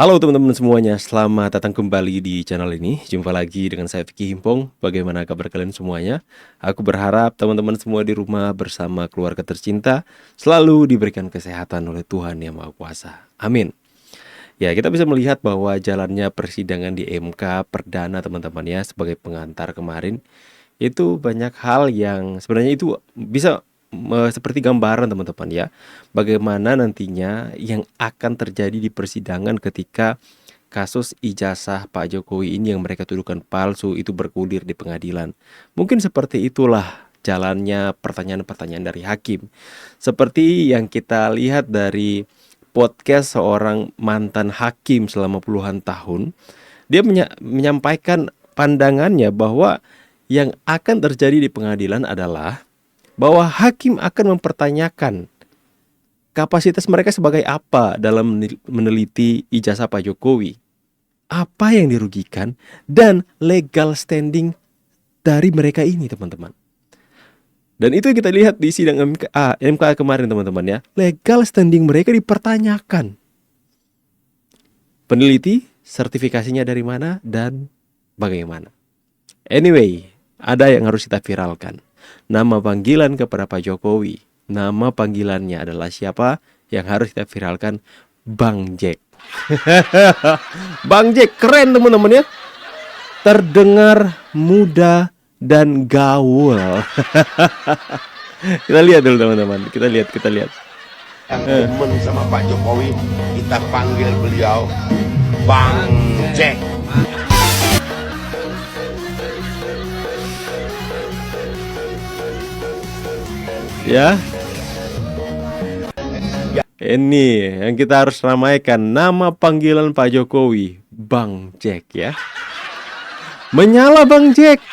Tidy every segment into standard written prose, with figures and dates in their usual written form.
Halo teman-teman semuanya, selamat datang kembali di channel ini. Jumpa lagi dengan saya Vicky Himpong. Bagaimana kabar kalian semuanya? Aku berharap teman-teman semua di rumah bersama keluarga tercinta selalu diberikan kesehatan oleh Tuhan Yang Maha Kuasa. Amin. Ya, kita bisa melihat bahwa jalannya persidangan di MK Perdana teman-teman ya, sebagai pengantar kemarin itu banyak hal yang sebenarnya itu bisa seperti gambaran teman-teman ya. Bagaimana nantinya yang akan terjadi di persidangan ketika kasus ijazah Pak Jokowi ini yang mereka tuduhkan palsu itu bergulir di pengadilan. Mungkin seperti itulah jalannya pertanyaan-pertanyaan dari hakim. Seperti yang kita lihat dari podcast seorang mantan hakim selama puluhan tahun, dia menyampaikan pandangannya bahwa yang akan terjadi di pengadilan adalah bahwa hakim akan mempertanyakan kapasitas mereka sebagai apa dalam meneliti ijazah Pak Jokowi, apa yang dirugikan, dan legal standing dari mereka ini teman-teman. Dan itu yang kita lihat di sidang MK kemarin teman-teman ya. Legal standing mereka dipertanyakan. Peneliti, sertifikasinya dari mana dan bagaimana. Anyway, ada yang harus kita viralkan. Nama panggilan kepada Pak Jokowi. Nama panggilannya adalah siapa yang harus kita viralkan? Bang Jack. Bang Jack keren teman-teman ya. Terdengar muda dan gaul. Kita lihat dulu teman-teman. Kita lihat. Yang demen sama Pak Jokowi, kita panggil beliau Bang Jack. Ya. Ini yang kita harus ramaikan, nama panggilan Pak Jokowi, Bang Jack ya. Menyala Bang Jack.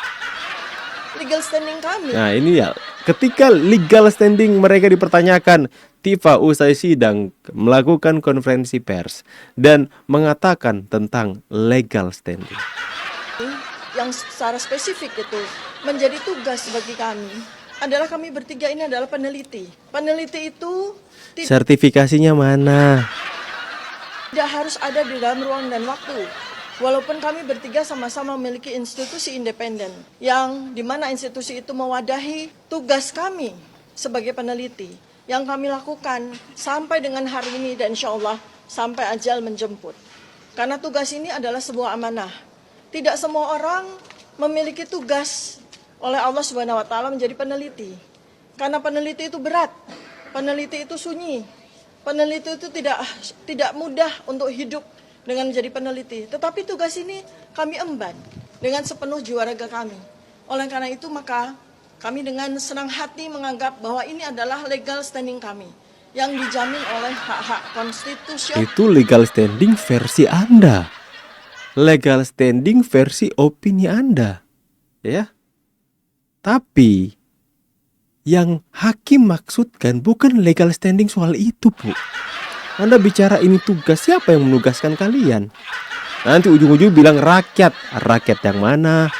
Legal standing kami. Nah ini ya, ketika legal standing mereka dipertanyakan, Tifa usai sidang melakukan konferensi pers dan mengatakan tentang legal standing. Yang secara spesifik itu menjadi tugas bagi kami adalah kami bertiga ini adalah peneliti. Peneliti itu Sertifikasinya mana? tidak harus ada di dalam ruang dan waktu. Walaupun kami bertiga sama-sama memiliki institusi independen yang dimana institusi itu mewadahi tugas kami sebagai peneliti yang kami lakukan sampai dengan hari ini dan insya Allah sampai ajal menjemput. Karena tugas ini adalah sebuah amanah. Tidak semua orang memiliki tugas oleh Allah Subhanahu wa taala menjadi peneliti. Karena peneliti itu berat, peneliti itu sunyi, peneliti itu tidak mudah untuk hidup dengan menjadi peneliti. Tetapi tugas ini kami emban dengan sepenuh jiwa raga kami. Oleh karena itu maka kami dengan senang hati menganggap bahwa ini adalah legal standing kami yang dijamin oleh hak-hak konstitusional. Itu legal standing versi Anda. Legal standing versi opini Anda. Ya. Tapi yang hakim maksudkan bukan legal standing soal itu, Bu. Anda bicara ini tugas, siapa yang menugaskan kalian? Nanti ujung-ujung bilang rakyat. Rakyat yang mana?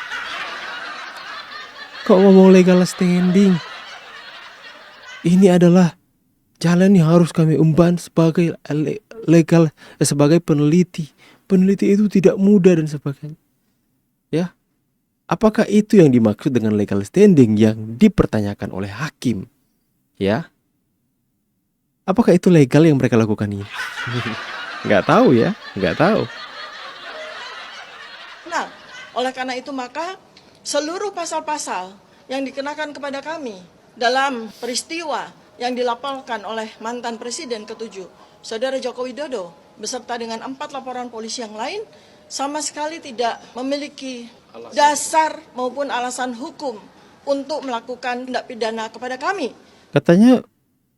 Kok ngomong legal standing? Ini adalah jalan yang harus kami emban sebagai sebagai peneliti. Peneliti itu tidak mudah dan sebagainya. Ya. Apakah itu yang dimaksud dengan legal standing yang dipertanyakan oleh hakim? Ya. Apakah itu legal yang mereka lakukan ini? Nggak tahu ya, nggak tahu. Nah, oleh karena itu maka seluruh pasal-pasal yang dikenakan kepada kami dalam peristiwa yang dilaporkan oleh mantan Presiden ke-7, Saudara Joko Widodo, beserta dengan 4 laporan polisi yang lain, sama sekali tidak memiliki dasar maupun alasan hukum untuk melakukan tindak pidana kepada kami. Katanya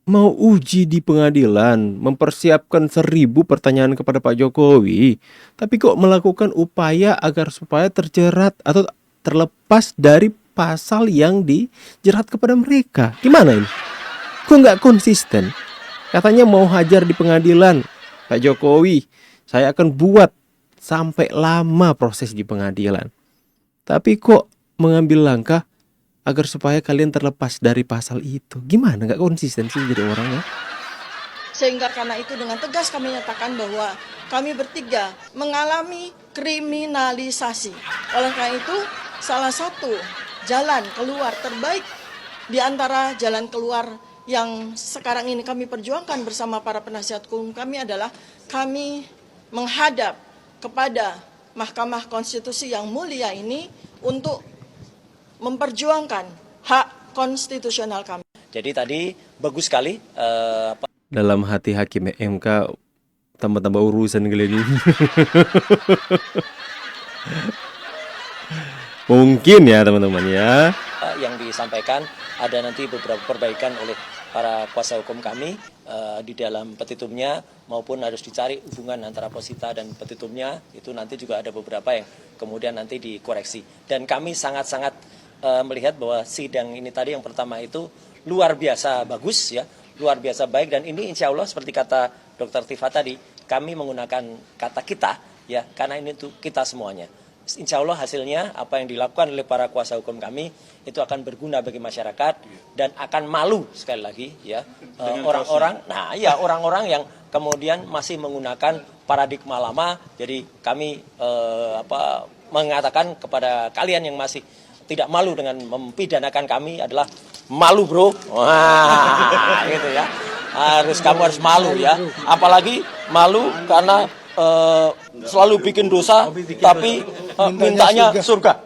mau uji di pengadilan, mempersiapkan 1000 pertanyaan kepada Pak Jokowi, tapi kok melakukan upaya agar supaya terjerat atau terlepas dari pasal yang dijerat kepada mereka. Gimana ini? Kok nggak konsisten? Katanya mau hajar di pengadilan, Pak Jokowi, saya akan buat sampai lama proses di pengadilan. Tapi kok mengambil langkah agar supaya kalian terlepas dari pasal itu? Gimana? Gak konsisten sih jadi orangnya. Sehingga karena itu dengan tegas kami nyatakan bahwa kami bertiga mengalami kriminalisasi. Oleh karena itu, salah satu jalan keluar terbaik di antara jalan keluar yang sekarang ini kami perjuangkan bersama para penasihat hukum kami adalah kami menghadap kepada Mahkamah Konstitusi yang mulia ini untuk memperjuangkan hak konstitusional kami. Jadi tadi bagus sekali Dalam hati hakim MK tambah-tambah urusan kali ini. Mungkin ya teman-teman ya. yang disampaikan. Ada nanti beberapa perbaikan oleh para kuasa hukum kami di dalam petitumnya, maupun harus dicari hubungan antara posita dan petitumnya. Itu nanti juga ada beberapa yang kemudian nanti dikoreksi. Dan kami sangat-sangat melihat bahwa sidang ini tadi yang pertama itu luar biasa bagus ya, luar biasa baik, dan ini insya Allah seperti kata Dr. Tifa tadi, kami menggunakan kata kita ya, karena ini tuh kita semuanya. Insya Allah hasilnya apa yang dilakukan oleh para kuasa hukum kami itu akan berguna bagi masyarakat dan akan malu sekali lagi ya orang-orang, orang-orang yang kemudian masih menggunakan paradigma lama. Jadi kami mengatakan kepada kalian yang masih tidak malu dengan mempidanakan kami adalah malu bro, wah gitu ya, kamu harus malu ya, apalagi malu karena selalu bikin dosa tapi mintanya surga.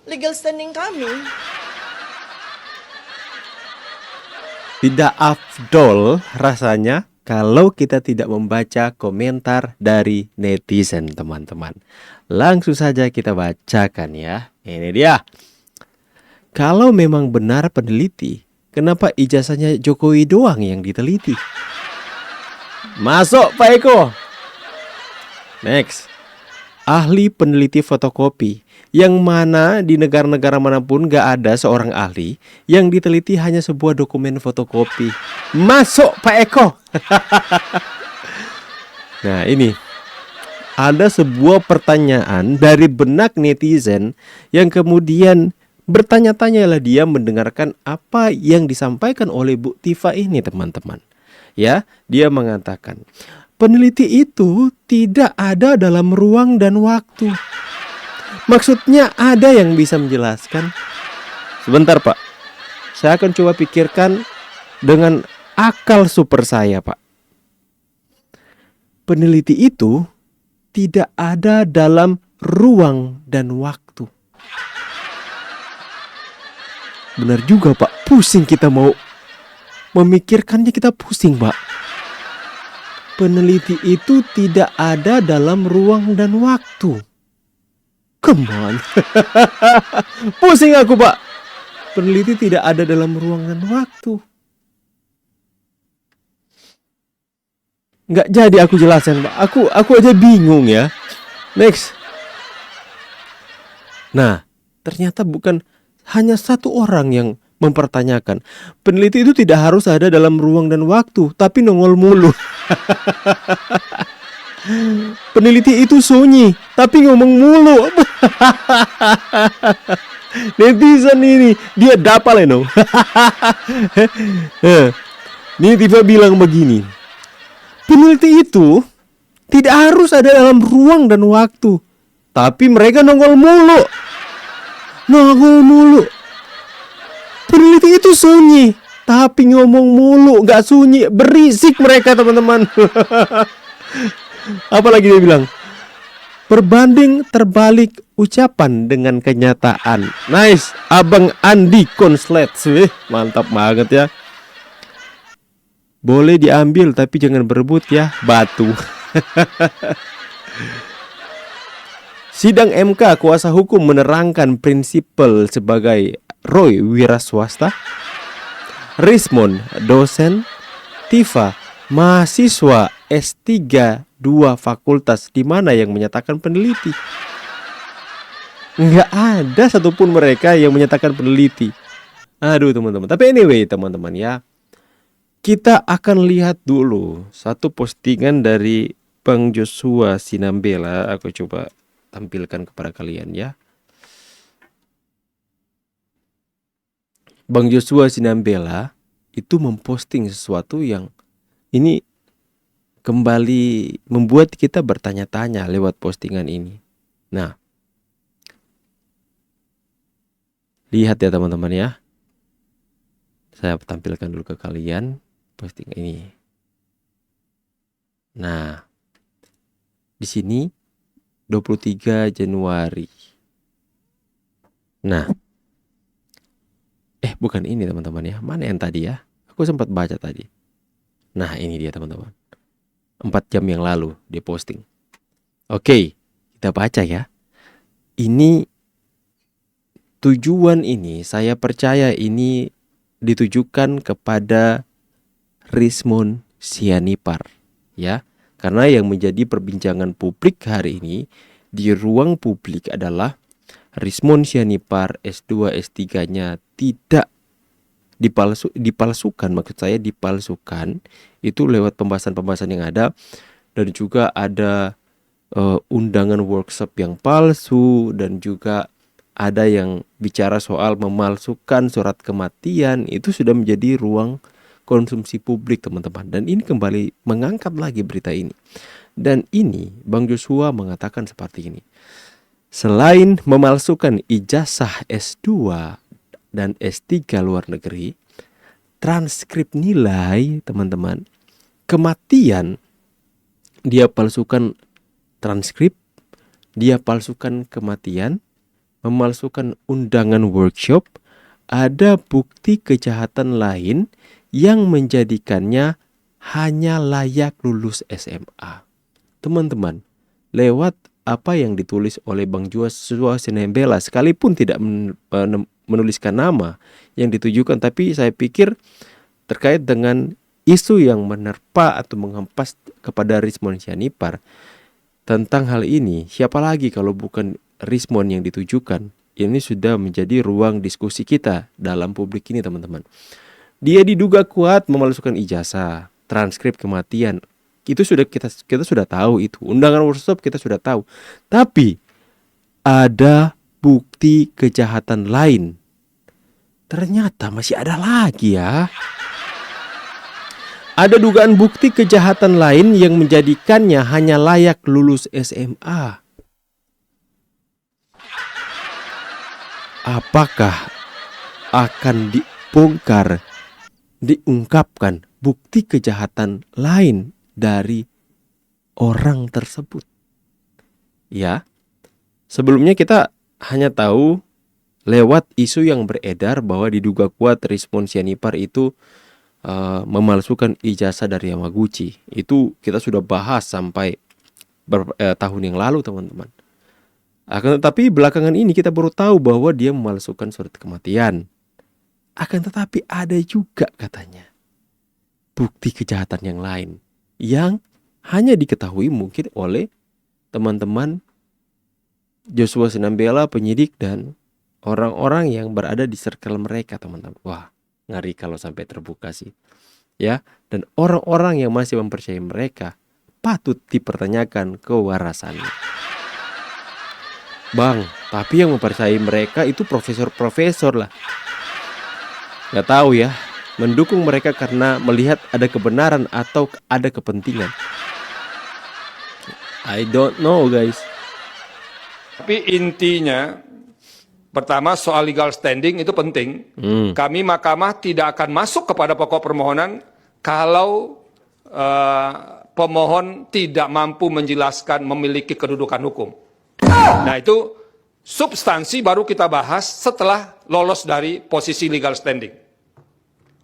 Legal standing kami Tidak afdol rasanya kalau kita tidak membaca komentar dari netizen, teman-teman. Langsung saja kita bacakan ya. Ini dia. Kalau memang benar peneliti, kenapa ijazahnya Jokowi doang yang diteliti? Masuk Pak Eko. Next. Ahli peneliti fotokopi, yang mana di negara-negara manapun gak ada seorang ahli yang diteliti hanya sebuah dokumen fotokopi. Masuk Pak Eko. Nah ini, ada sebuah pertanyaan dari benak netizen yang kemudian bertanya-tanyalah dia mendengarkan apa yang disampaikan oleh Bu Tifa ini, teman-teman. Ya, dia mengatakan, peneliti itu tidak ada dalam ruang dan waktu. Maksudnya ada yang bisa menjelaskan? Sebentar Pak, saya akan coba pikirkan dengan akal super saya Pak. Peneliti itu tidak ada dalam ruang dan waktu. Benar juga Pak, pusing kita mau memikirkannya, kita pusing Pak. Peneliti itu tidak ada dalam ruang dan waktu. Come on. Pusing aku Pak. Peneliti tidak ada dalam ruang dan waktu. Nggak jadi aku jelasin Pak. Aku aja bingung ya. Next. Nah, ternyata bukan hanya satu orang yang mempertanyakan. Peneliti itu tidak harus ada dalam ruang dan waktu, tapi nongol mulu. Peneliti itu sunyi, tapi ngomong mulu. Netizen ini, dia dapal eno. Ini Tifa bilang begini. Peneliti itu tidak harus ada dalam ruang dan waktu, tapi mereka nongol mulu. Nongol mulu. Peneliti itu sunyi, tapi ngomong mulu, gak sunyi, berisik mereka teman-teman. Apalagi dia bilang, berbanding terbalik ucapan dengan kenyataan. Nice, Abang Andi Konslets, mantap banget ya. Boleh diambil tapi jangan berebut ya, batu. Sidang MK kuasa hukum menerangkan prinsipal sebagai Roy wira swasta, Rismon dosen, Tifa mahasiswa S3 2 fakultas, di mana yang menyatakan peneliti. Nggak ada satupun mereka yang menyatakan peneliti. Aduh teman-teman. Tapi anyway teman-teman ya, kita akan lihat dulu satu postingan dari Bang Joshua Sinambela. Aku coba tampilkan kepada kalian ya. Bang Joshua Sinambela itu memposting sesuatu yang ini kembali membuat kita bertanya-tanya lewat postingan ini. Nah, lihat ya teman-teman ya. Saya tampilkan dulu ke kalian postingan ini. Nah, di sini 23 Januari. Nah, bukan ini teman-teman ya. Mana yang tadi ya? Aku sempat baca tadi. Nah, ini dia teman-teman. 4 jam yang lalu dia posting. Oke, kita baca ya. Ini tujuan ini, saya percaya ini ditujukan kepada Rismon Sianipar ya. Karena yang menjadi perbincangan publik hari ini di ruang publik adalah Rismon Sianipar S2 S3-nya tidak dipalsukan, maksud saya dipalsukan itu lewat pembahasan-pembahasan yang ada, dan juga ada undangan workshop yang palsu, dan juga ada yang bicara soal memalsukan surat kematian. Itu sudah menjadi ruang konsumsi publik teman-teman, dan ini kembali mengangkat lagi berita ini. Dan ini Bang Joshua mengatakan seperti ini: selain memalsukan ijazah S2 dan S3 luar negeri, transkrip nilai teman-teman, kematian dia palsukan transkrip, dia palsukan kematian, memalsukan undangan workshop, ada bukti kejahatan lain yang menjadikannya hanya layak lulus SMA. Teman-teman, lewat apa yang ditulis oleh Bang Joshua Sinembela, sekalipun tidak menuliskan nama yang ditujukan, tapi saya pikir terkait dengan isu yang menerpa atau menghempas kepada Rismon Sianipar tentang hal ini, siapa lagi kalau bukan Rismon yang ditujukan. Ini sudah menjadi ruang diskusi kita dalam publik ini teman-teman. Dia diduga kuat memalsukan ijazah, transkrip kematian, itu sudah kita sudah tahu itu. Undangan workshop kita sudah tahu. Tapi ada bukti kejahatan lain. Ternyata masih ada lagi ya. Ada dugaan bukti kejahatan lain yang menjadikannya hanya layak lulus SMA. Apakah akan dibongkar, diungkapkan bukti kejahatan lain dari orang tersebut? Ya, sebelumnya kita hanya tahu lewat isu yang beredar bahwa diduga kuat Rismon Sianipar itu memalsukan ijazah dari Yamaguchi. Itu kita sudah bahas sampai tahun yang lalu teman-teman. Akan tetapi belakangan ini kita baru tahu bahwa dia memalsukan surat kematian. Akan tetapi ada juga katanya bukti kejahatan yang lain yang hanya diketahui mungkin oleh teman-teman Joshua Sinembela, penyidik, dan orang-orang yang berada di circle mereka teman-teman. Wah, ngeri kalau sampai terbuka sih ya. Dan orang-orang yang masih mempercayai mereka patut dipertanyakan kewarasannya. Bang, tapi yang mempercayai mereka itu profesor-profesor lah. Gak tahu ya, mendukung mereka karena melihat ada kebenaran atau ada kepentingan. I don't know guys. Tapi intinya, pertama soal legal standing itu penting. Kami mahkamah tidak akan masuk kepada pokok permohonan kalau pemohon tidak mampu menjelaskan memiliki kedudukan hukum. Nah itu substansi baru kita bahas setelah lolos dari posisi legal standing.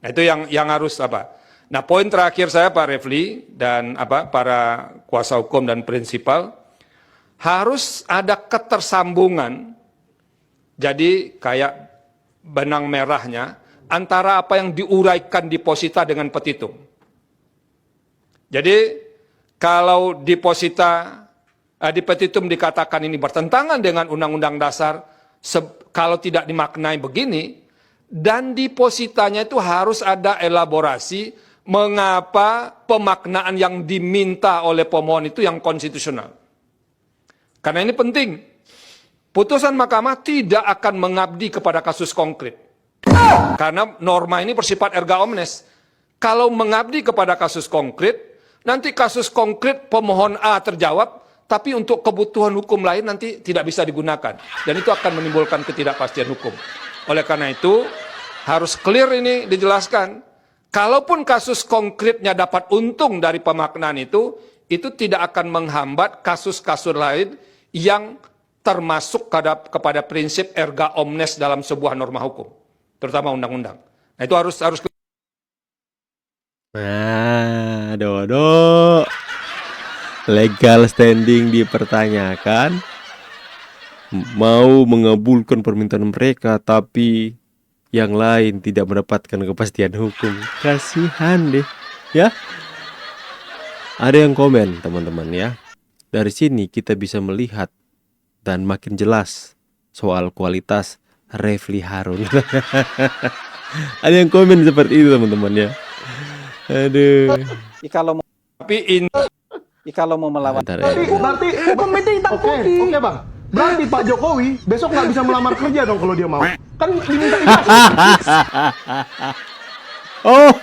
Nah itu yang harus apa. Nah poin terakhir saya Pak Refli dan para kuasa hukum dan prinsipal, harus ada ketersambungan. Jadi kayak benang merahnya antara apa yang diuraikan di posita dengan petitum. Jadi kalau di posita, di petitum dikatakan ini bertentangan dengan Undang-Undang Dasar, kalau tidak dimaknai begini, dan di positanya itu harus ada elaborasi mengapa pemaknaan yang diminta oleh pemohon itu yang konstitusional. Karena ini penting. Putusan mahkamah tidak akan mengabdi kepada kasus konkret. Karena norma ini bersifat erga omnes. kalau mengabdi kepada kasus konkret, nanti kasus konkret pemohon A terjawab, tapi untuk kebutuhan hukum lain nanti tidak bisa digunakan. Dan itu akan menimbulkan ketidakpastian hukum. Oleh karena itu, harus clear ini dijelaskan. Kalaupun kasus konkretnya dapat untung dari pemaknaan itu tidak akan menghambat kasus-kasus lain yang termasuk kepada prinsip erga omnes dalam sebuah norma hukum, terutama undang-undang. Nah, itu harus Nah, Dodo, legal standing dipertanyakan, mau mengabulkan permintaan mereka, tapi yang lain tidak mendapatkan kepastian hukum. Kasihan deh, ya. Ada yang komen, teman-teman ya. Dari sini kita bisa melihat dan makin jelas soal kualitas Refli Harun. Ada yang komen seperti itu, teman-teman ya. Aduh. Kalau mau melawan Bentar ya. Berarti hukum itu hitam putih. Oke bang. Berarti Pak Jokowi besok nggak bisa melamar kerja dong kalau dia mau. Kan diminta ijazah. Oh,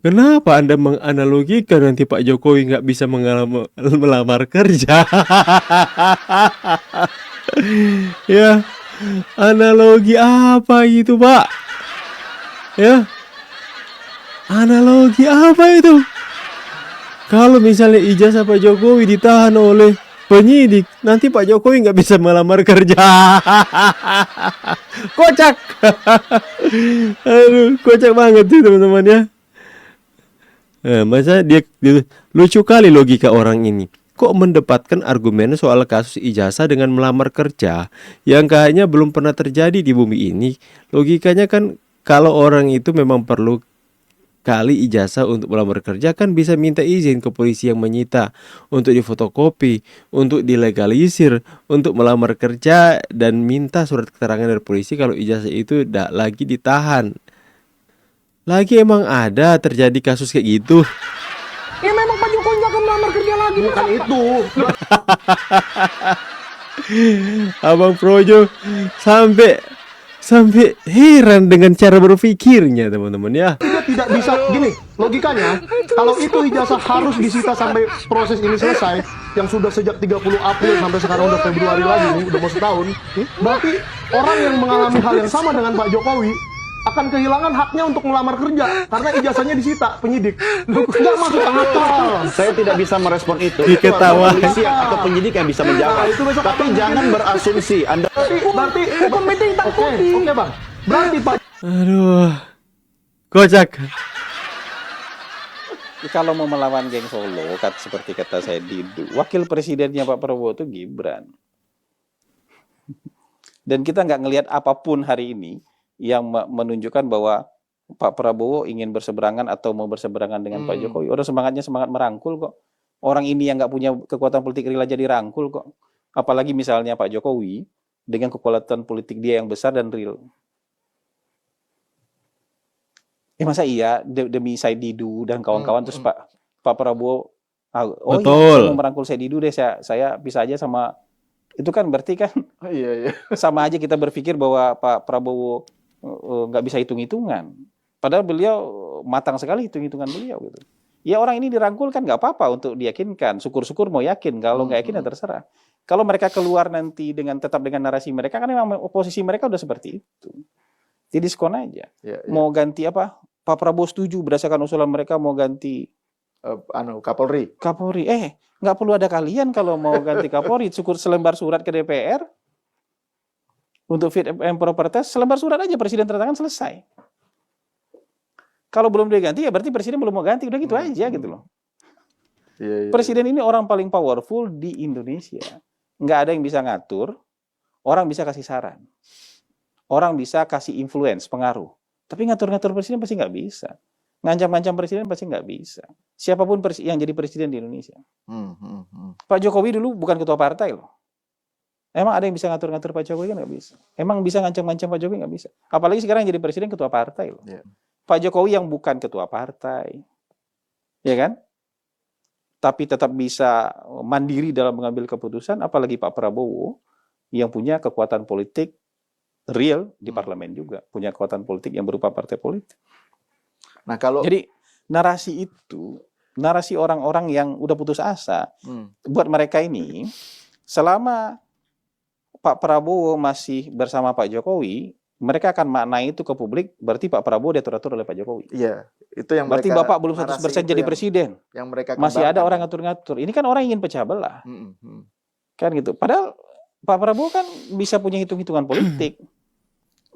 kenapa Anda menganalogikan nanti Pak Jokowi nggak bisa melamar kerja? Ya, analogi apa itu, Pak? Ya, analogi apa itu? Kalau misalnya ijazah Pak Jokowi ditahan oleh penyidik, nanti Pak Jokowi nggak bisa melamar kerja. Kocak. Aduh, kocak banget sih teman-teman ya. Masa dia lucu kali logika orang ini. Kok mendapatkan argumen soal kasus ijazah dengan melamar kerja yang kayaknya belum pernah terjadi di bumi ini. Logikanya kan kalau orang itu memang perlu kali ijazah untuk melamar kerja kan bisa minta izin ke polisi yang menyita untuk difotokopi, untuk dilegalisir, untuk melamar kerja dan minta surat keterangan dari polisi kalau ijazah itu tidak lagi ditahan. Lagi emang ada terjadi kasus kayak gitu? Ya memang Pak Jokowi nggak akan melamar kerja lagi. Bukan itu. Abang Projo sampai heran dengan cara berpikirnya teman-teman ya. Dia tidak bisa gini logikanya. Kalau itu ijazah harus disita sampai proses ini selesai, yang sudah sejak 30 April sampai sekarang udah Februari lagi nih, udah mau setahun. Berarti orang yang mengalami hal yang sama dengan Pak Jokowi akan kehilangan haknya untuk melamar kerja karena ijazahnya disita penyidik. Nggak masuk akal. saya tidak bisa merespon itu. Diketawain. Polisi atau penyidik yang bisa menjawab. Itu besok Tapi akan jangan jadi. berasumsi. Anda Berarti hukum itu hitam putih. Oke bang. Berarti Pak Aduh, kocak. kalau mau melawan geng Solo, seperti kata saya Didu, wakil presidennya Pak Prabowo itu Gibran. Dan kita nggak ngelihat apapun hari ini yang menunjukkan bahwa Pak Prabowo ingin berseberangan atau mau berseberangan dengan Pak Jokowi. Orang semangatnya semangat merangkul kok. Orang ini yang nggak punya kekuatan politik real aja dirangkul kok. Apalagi misalnya Pak Jokowi dengan kekuatan politik dia yang besar dan real. Masa iya demi Said Didu dan kawan-kawan terus Pak Prabowo Betul. saya mau merangkul Said Didu deh, saya bisa aja sama itu kan berarti kan iya. sama aja kita berpikir bahwa Pak Prabowo nggak bisa hitung-hitungan. Padahal beliau matang sekali hitung-hitungan beliau gitu. Ya orang ini dirangkul kan nggak apa-apa untuk diyakinkan. Syukur-syukur mau yakin. Kalau nggak yakin ya terserah. Kalau mereka keluar nanti tetap dengan narasi mereka kan memang oposisi mereka udah seperti itu. Jadi diskon aja. Mau ganti apa? Pak Prabowo setuju berdasarkan usulan mereka mau ganti Kapolri. Kapolri. Nggak perlu ada kalian kalau mau ganti Kapolri. Syukur selembar surat ke DPR. Untuk fit and proper test, selembar surat aja presiden tanda tangan selesai. Kalau belum diganti ya berarti presiden belum mau ganti, udah gitu aja gitu loh. Presiden ini orang paling powerful di Indonesia. Nggak ada yang bisa ngatur, orang bisa kasih saran. Orang bisa kasih influence, pengaruh. Tapi ngatur-ngatur presiden pasti nggak bisa. Ngancam-ngancam presiden pasti nggak bisa. Siapapun yang jadi presiden di Indonesia. Pak Jokowi dulu bukan ketua partai loh. Emang ada yang bisa ngatur-ngatur Pak Jokowi kan nggak bisa. Emang bisa ngancam-ngancam Pak Jokowi nggak bisa. Apalagi sekarang yang jadi presiden ketua partai loh. Pak Jokowi yang bukan ketua partai, ya kan? Tapi tetap bisa mandiri dalam mengambil keputusan. Apalagi Pak Prabowo yang punya kekuatan politik real di parlemen juga, punya kekuatan politik yang berupa partai politik. Nah, kalau Jadi narasi itu, narasi orang-orang yang udah putus asa, buat mereka ini, selama Pak Prabowo masih bersama Pak Jokowi, mereka akan maknai itu ke publik, berarti Pak Prabowo diatur-atur oleh Pak Jokowi. iya, itu yang Berarti mereka Bapak belum narasi 100% itu jadi yang presiden. mereka Masih ada kembangkan. orang ngatur-ngatur. Ini kan orang yang ingin pecah belah. Kan gitu. Padahal Pak Prabowo kan bisa punya hitung-hitungan politik.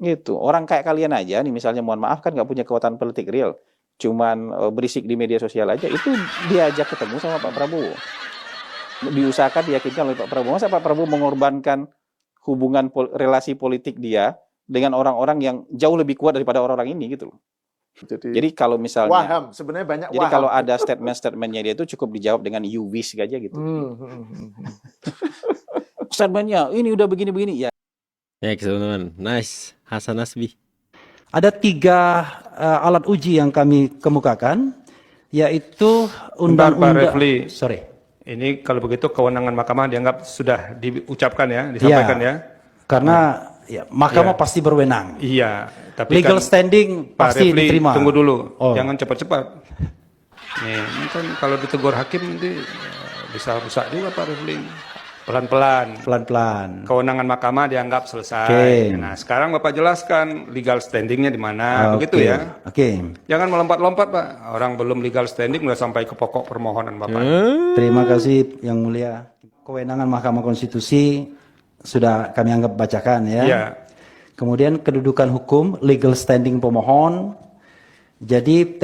Gitu. Orang kayak kalian aja nih misalnya, mohon maaf, kan nggak punya kekuatan politik real. Cuman berisik di media sosial aja, itu diajak ketemu sama Pak Prabowo. Diusahakan, diyakinkan oleh Pak Prabowo. Masa Pak Prabowo mengorbankan hubungan relasi politik dia dengan orang-orang yang jauh lebih kuat daripada orang-orang ini gitu loh. Jadi kalau misalnya, Waham, sebenarnya banyak jadi waham. kalau ada statement-statementnya dia itu cukup dijawab dengan you wish aja gitu. Statementnya ini udah begini-begini ya. Next teman-teman, nice. Hasan Nasbi. Ada 3 alat uji yang kami kemukakan, yaitu Bentar, Pak undang-undang. Refli. Sorry. Ini kalau begitu kewenangan mahkamah dianggap sudah diucapkan ya, disampaikan ya. Karena ya, mahkamah Ya. pasti berwenang. Iya, tapi Legal kan standing Pak pasti Refli, diterima. tunggu dulu, Oh. jangan cepat-cepat. Nih, ini kan kalau ditegur hakim nanti bisa rusak juga Pak Refli. Pelan-pelan. Pelan-pelan. Kewenangan mahkamah dianggap selesai. Oke. Nah, sekarang Bapak jelaskan legal standingnya di mana, begitu Oke. ya. Oke. Jangan melompat-lompat, Pak. Orang belum legal standing udah sampai ke pokok permohonan Bapak. Terima kasih Yang Mulia. Kewenangan Mahkamah Konstitusi sudah kami anggap bacakan ya. Iya. Kemudian kedudukan hukum, legal standing pemohon. Jadi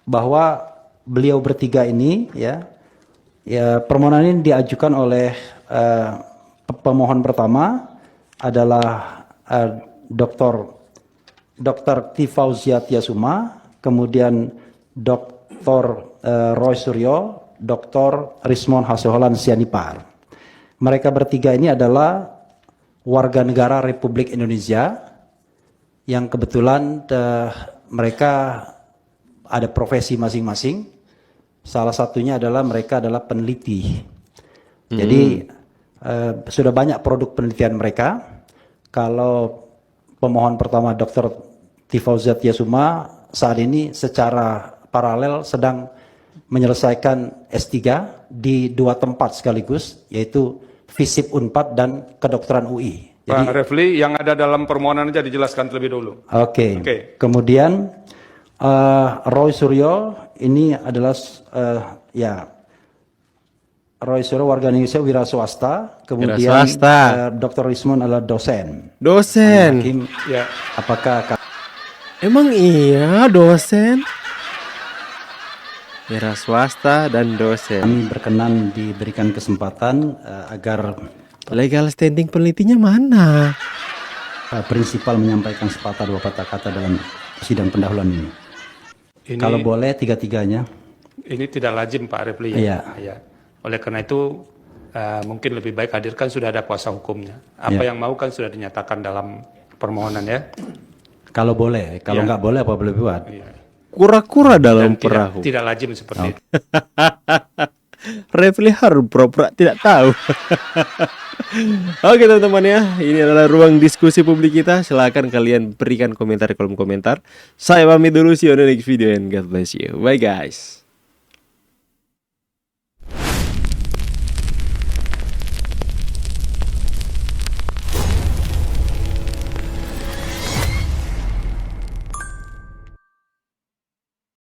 bahwa beliau bertiga ini ya permohonan ini diajukan oleh pemohon pertama adalah Dr. T. Fauzia Tiasuma, kemudian Dr. Roy Suryo, Dr. Rismon Hasoholan Sianipar. Mereka bertiga ini adalah warga negara Republik Indonesia yang kebetulan mereka ada profesi masing-masing. Salah satunya adalah mereka adalah peneliti. Jadi sudah banyak produk penelitian mereka. Kalau pemohon pertama Dr. Tifauzat Yasuma saat ini secara paralel sedang menyelesaikan S3 di 2 tempat sekaligus, yaitu FISIP Unpad dan kedokteran UI. Pak Refli, yang ada dalam permohonan aja dijelaskan terlebih dulu. Oke. Oke. Kemudian Roy Suryo ini adalah Roy Suryo warga Indonesia wira swasta. Kemudian Wira swasta. Dr. Rismon adalah dosen. Dosen. Hakim, Ya. apakah Emang iya dosen? Wira swasta dan dosen. kami berkenan diberikan kesempatan agar Legal standing penelitinya mana? prinsipal menyampaikan sepatah 2 patah kata dalam sidang pendahuluan ini. Ini, Kalau boleh 3-tiganya. ini tidak lazim Pak Refli. Iya. Ya. Oleh karena itu mungkin lebih baik hadirkan sudah ada kuasa hukumnya. Apa Ya. yang mau kan sudah dinyatakan dalam permohonan ya. Kalau boleh, kalau Iya. nggak boleh apa boleh buat. Iya. Kura-kura dalam Dan perahu. tidak lazim seperti itu. Refli harus pura-pura tidak tahu. Oke teman-teman ya, ini adalah ruang diskusi publik kita. Silahkan kalian berikan komentar di kolom komentar. Saya pamit dulu, see you on the next video and God bless you. Bye guys.